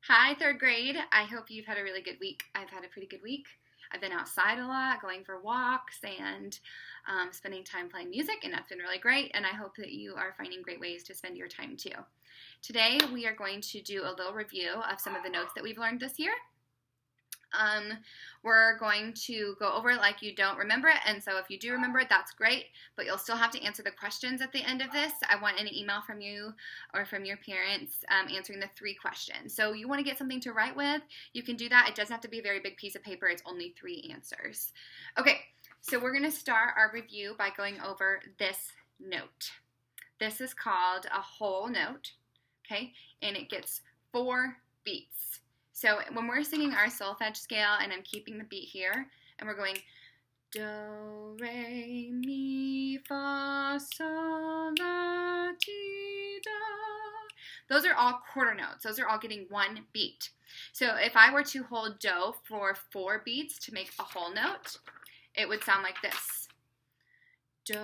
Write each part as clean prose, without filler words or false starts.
Hi, third grade. I hope you've had a really good week. I've had a pretty good week. I've been outside a lot, going for walks and spending time playing music, and that's been really great. And I hope that you are finding great ways to spend your time too. Today, we are going to do a little review of some of the notes that we've learned this year. We're going to go over it like you don't remember it, and so if you do remember it, that's great, but you'll still have to answer the questions at the end of this. I want an email from you or from your parents answering the 3 questions. So you want to get something to write with, you can do that. It doesn't have to be a very big piece of paper. It's only 3 answers. Okay, so we're going to start our review by going over this note. This is called a whole note, okay, and it gets 4 beats. So when we're singing our solfege scale, and I'm keeping the beat here, and we're going do, re, mi, fa, sol, la, ti, do. Those are all quarter notes. Those are all getting 1 beat. So if I were to hold do for 4 beats to make a whole note, it would sound like this. Do.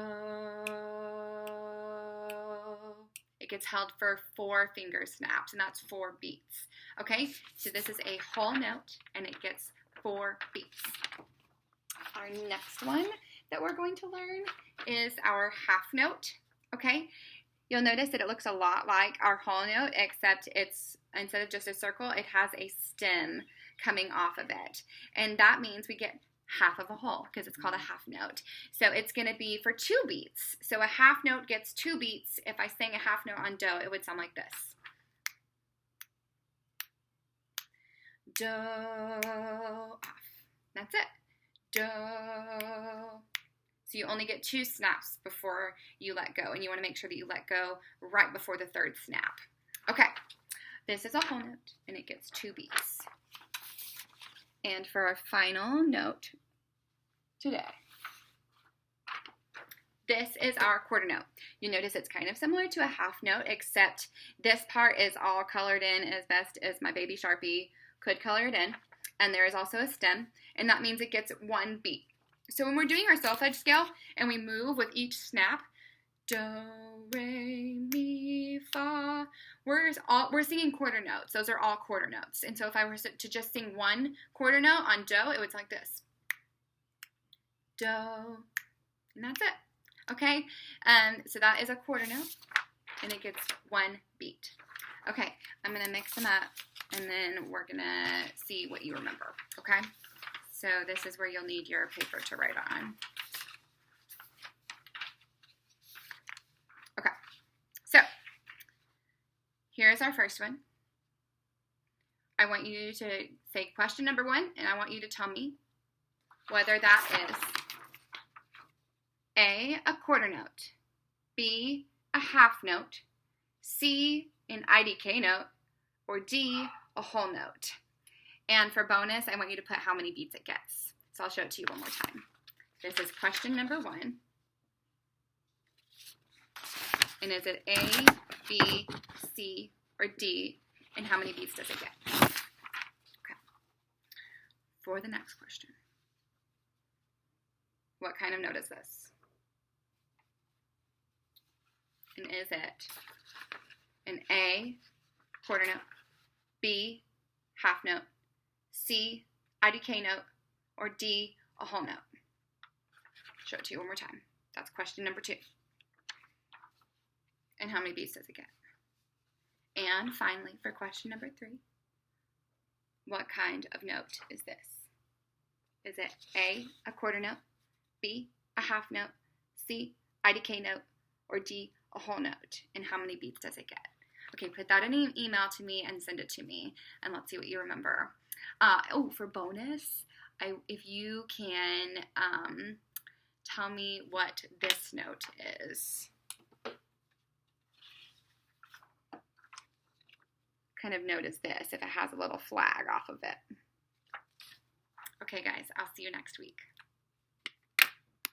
It gets held for 4 finger snaps, and that's 4 beats. Okay, so this is a whole note, and it gets 4 beats. Our next one that we're going to learn is our half note. Okay, you'll notice that it looks a lot like our whole note, except it's, instead of just a circle, it has a stem coming off of it, and that means we get half of a whole because it's called a half note. So it's going to be for 2 beats. So a half note gets 2 beats. If I sang a half note on do, it would sound like this. Do, off. That's it. Do. So you only get 2 snaps before you let go, and you want to make sure that you let go right before the 3rd snap. Okay, this is a whole note, and it gets 2 beats. And for our final note today, this is our quarter note. You notice it's kind of similar to a half note, except this part is all colored in as best as my baby Sharpie could color it in. And there is also a stem, and that means it gets 1 beat. So when we're doing our solfege scale and we move with each snap, do, re, mi, fa, we're singing quarter notes. Those are all quarter notes. And so if I were to just sing 1 quarter note on do, it would sound like this. Do, and that's it. Okay, so that is a quarter note, and it gets 1 beat. Okay, I'm going to mix them up, and then we're going to see what you remember, okay? So this is where you'll need your paper to write on. Okay, so here's our first one. I want you to say question number 1, and I want you to tell me whether that is A, a quarter note, B, a half note, C, an IDK note, or D, a whole note. And for bonus, I want you to put how many beats it gets. So I'll show it to you one more time. This is question number 1. And is it A, B, C, or D? And how many beats does it get? Okay. For the next question, what kind of note is this? And is it an A, quarter note, B, half note, C, IDK note, or D, a whole note? Show it to you one more time. That's question number 2. And how many beats does it get? And finally, for question number 3, what kind of note is this? Is it A, a quarter note, B, a half note, C, IDK note, or D, a whole note? And how many beats does it get? Okay, put that in an email to me and send it to me, and let's see what you remember. For bonus, if you can tell me what this note is. Kind of note is this, if it has a little flag off of it. Okay, guys, I'll see you next week.